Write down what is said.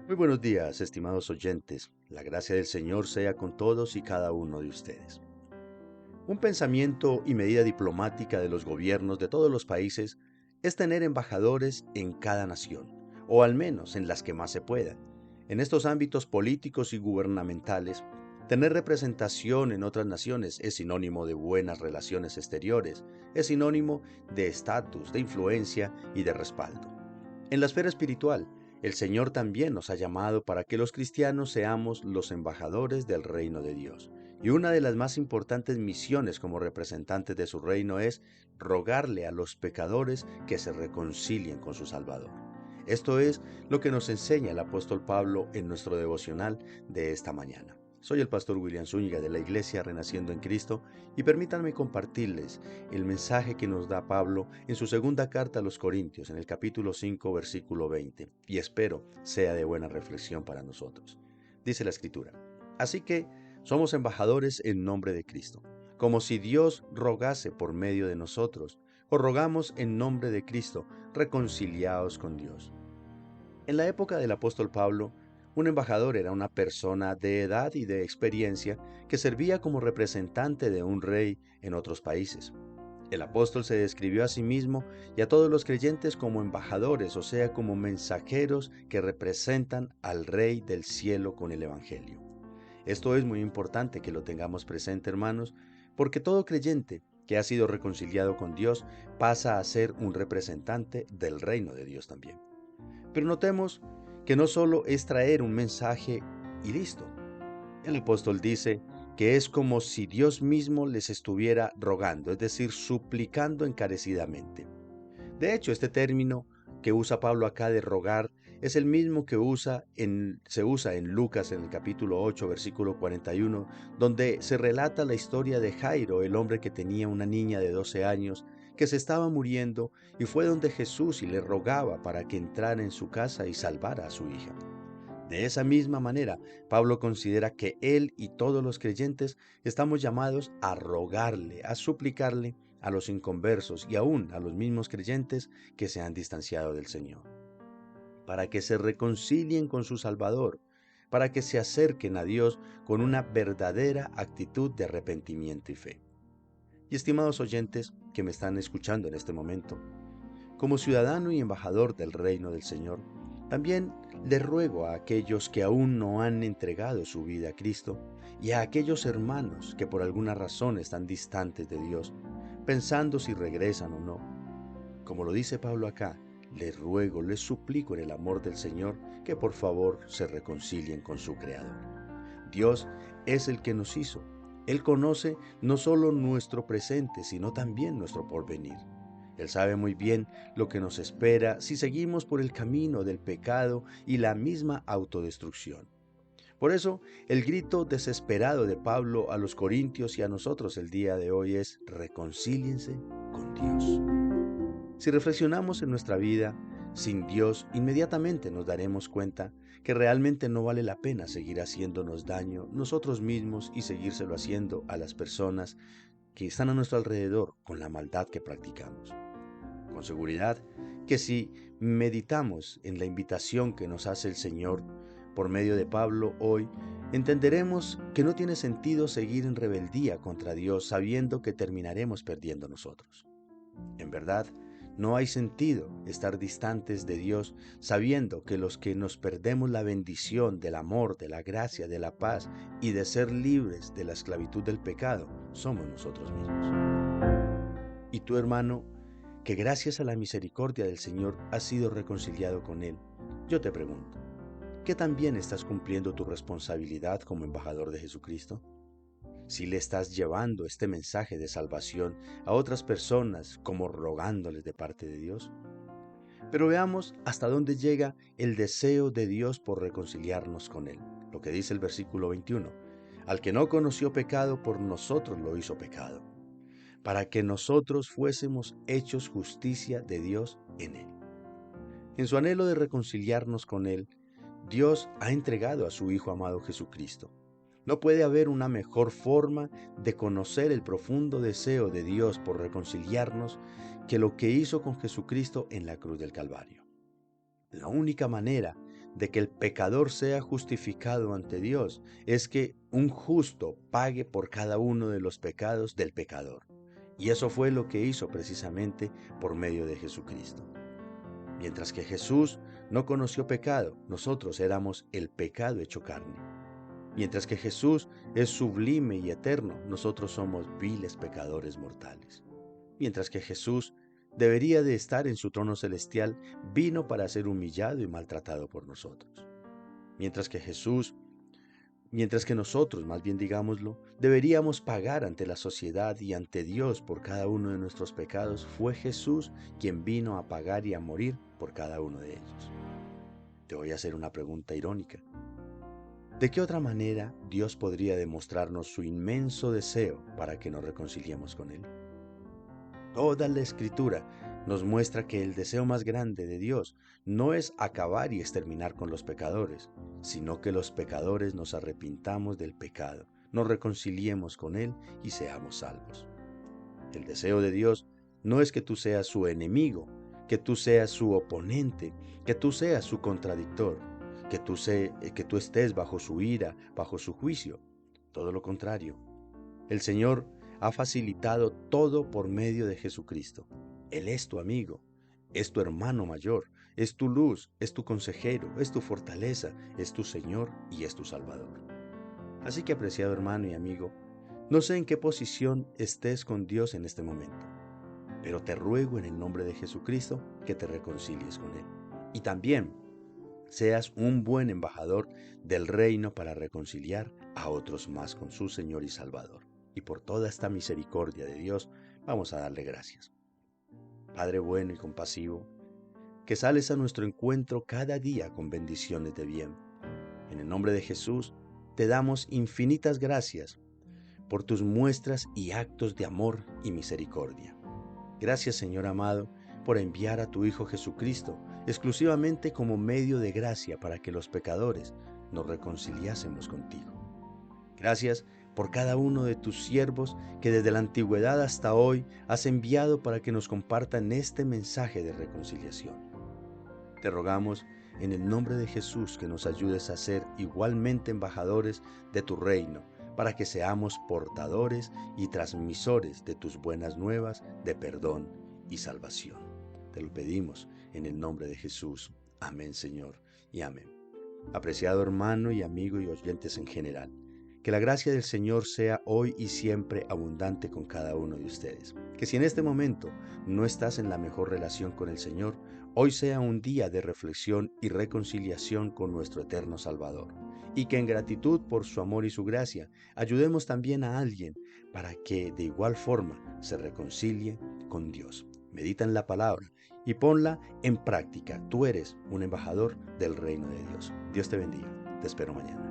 Muy buenos días, estimados oyentes. La gracia del Señor sea con todos y cada uno de ustedes. Un pensamiento y medida diplomática de los gobiernos de todos los países es tener embajadores en cada nación, o al menos en las que más se pueda. En estos ámbitos políticos y gubernamentales, tener representación en otras naciones es sinónimo de buenas relaciones exteriores, es sinónimo de estatus, de influencia y de respaldo. En la esfera espiritual, el Señor también nos ha llamado para que los cristianos seamos los embajadores del reino de Dios. Y una de las más importantes misiones como representantes de su reino es rogarle a los pecadores que se reconcilien con su Salvador. Esto es lo que nos enseña el apóstol Pablo en nuestro devocional de esta mañana. Soy el pastor William Zúñiga de la Iglesia Renaciendo en Cristo y permítanme compartirles el mensaje que nos da Pablo en su segunda carta a los Corintios, en el capítulo 5, versículo 20, y espero sea de buena reflexión para nosotros. Dice la Escritura: Así que somos embajadores en nombre de Cristo, como si Dios rogase por medio de nosotros, o rogamos en nombre de Cristo, reconciliaos con Dios. En la época del apóstol Pablo, un embajador era una persona de edad y de experiencia que servía como representante de un rey en otros países. El apóstol se describió a sí mismo y a todos los creyentes como embajadores, o sea, como mensajeros que representan al Rey del cielo con el Evangelio. Esto es muy importante que lo tengamos presente, hermanos, porque todo creyente que ha sido reconciliado con Dios pasa a ser un representante del reino de Dios también. Pero notemos que no solo es traer un mensaje y listo. El apóstol dice que es como si Dios mismo les estuviera rogando, es decir, suplicando encarecidamente. De hecho, este término que usa Pablo acá de rogar es el mismo que se usa en Lucas en el capítulo 8, versículo 41, donde se relata la historia de Jairo, el hombre que tenía una niña de 12 años que se estaba muriendo y fue donde Jesús y le rogaba para que entrara en su casa y salvara a su hija. De esa misma manera, Pablo considera que él y todos los creyentes estamos llamados a rogarle, a suplicarle a los inconversos y aún a los mismos creyentes que se han distanciado del Señor, para que se reconcilien con su Salvador, para que se acerquen a Dios con una verdadera actitud de arrepentimiento y fe. Y estimados oyentes que me están escuchando en este momento, como ciudadano y embajador del reino del Señor, también le ruego a aquellos que aún no han entregado su vida a Cristo y a aquellos hermanos que por alguna razón están distantes de Dios, pensando si regresan o no. Como lo dice Pablo acá, les ruego, les suplico en el amor del Señor que por favor se reconcilien con su Creador. Dios es el que nos hizo. Él conoce no solo nuestro presente, sino también nuestro porvenir. Él sabe muy bien lo que nos espera si seguimos por el camino del pecado y la misma autodestrucción. Por eso, el grito desesperado de Pablo a los corintios y a nosotros el día de hoy es: reconcíliense con Dios. Si reflexionamos en nuestra vida sin Dios, inmediatamente nos daremos cuenta que realmente no vale la pena seguir haciéndonos daño nosotros mismos y seguírselo haciendo a las personas que están a nuestro alrededor con la maldad que practicamos. Con seguridad que si meditamos en la invitación que nos hace el Señor por medio de Pablo hoy, entenderemos que no tiene sentido seguir en rebeldía contra Dios sabiendo que terminaremos perdiendo nosotros. En verdad, no hay sentido estar distantes de Dios sabiendo que los que nos perdemos la bendición del amor, de la gracia, de la paz y de ser libres de la esclavitud del pecado somos nosotros mismos. Y tú, hermano, que gracias a la misericordia del Señor has sido reconciliado con Él, yo te pregunto, ¿qué tan bien estás cumpliendo tu responsabilidad como embajador de Jesucristo? Si le estás llevando este mensaje de salvación a otras personas como rogándoles de parte de Dios. Pero veamos hasta dónde llega el deseo de Dios por reconciliarnos con Él. Lo que dice el versículo 21. Al que no conoció pecado, por nosotros lo hizo pecado, para que nosotros fuésemos hechos justicia de Dios en Él. En su anhelo de reconciliarnos con Él, Dios ha entregado a su Hijo amado Jesucristo. No puede haber una mejor forma de conocer el profundo deseo de Dios por reconciliarnos que lo que hizo con Jesucristo en la cruz del Calvario. La única manera de que el pecador sea justificado ante Dios es que un justo pague por cada uno de los pecados del pecador. Y eso fue lo que hizo precisamente por medio de Jesucristo. Mientras que Jesús no conoció pecado, nosotros éramos el pecado hecho carne. Mientras que Jesús es sublime y eterno, nosotros somos viles pecadores mortales. Mientras que Jesús debería de estar en su trono celestial, vino para ser humillado y maltratado por nosotros. Mientras que nosotros, más bien digámoslo, deberíamos pagar ante la sociedad y ante Dios por cada uno de nuestros pecados, fue Jesús quien vino a pagar y a morir por cada uno de ellos. Te voy a hacer una pregunta irónica. ¿De qué otra manera Dios podría demostrarnos su inmenso deseo para que nos reconciliemos con Él? Toda la Escritura nos muestra que el deseo más grande de Dios no es acabar y exterminar con los pecadores, sino que los pecadores nos arrepintamos del pecado, nos reconciliemos con Él y seamos salvos. El deseo de Dios no es que tú seas su enemigo, que tú seas su oponente, que tú seas su contradictor, que tú estés bajo su ira, bajo su juicio. Todo lo contrario. El Señor ha facilitado todo por medio de Jesucristo. Él es tu amigo, es tu hermano mayor, es tu luz, es tu consejero, es tu fortaleza, es tu Señor y es tu Salvador. Así que, apreciado hermano y amigo, no sé en qué posición estés con Dios en este momento, pero te ruego en el nombre de Jesucristo que te reconcilies con Él. Y también seas un buen embajador del reino para reconciliar a otros más con su Señor y Salvador. Y por toda esta misericordia de Dios, vamos a darle gracias. Padre bueno y compasivo, que sales a nuestro encuentro cada día con bendiciones de bien. En el nombre de Jesús, te damos infinitas gracias por tus muestras y actos de amor y misericordia. Gracias, Señor amado, por enviar a tu Hijo Jesucristo exclusivamente como medio de gracia para que los pecadores nos reconciliásemos contigo. Gracias por cada uno de tus siervos que desde la antigüedad hasta hoy has enviado para que nos compartan este mensaje de reconciliación. Te rogamos en el nombre de Jesús que nos ayudes a ser igualmente embajadores de tu reino, para que seamos portadores y transmisores de tus buenas nuevas de perdón y salvación. Te lo pedimos en el nombre de Jesús. Amén, Señor, y amén. Apreciado hermano y amigo y oyentes en general, que la gracia del Señor sea hoy y siempre abundante con cada uno de ustedes. Que si en este momento no estás en la mejor relación con el Señor, hoy sea un día de reflexión y reconciliación con nuestro eterno Salvador. Y que en gratitud por su amor y su gracia, ayudemos también a alguien para que de igual forma se reconcilie con Dios. Medita en la palabra y ponla en práctica. Tú eres un embajador del reino de Dios. Dios te bendiga. Te espero mañana.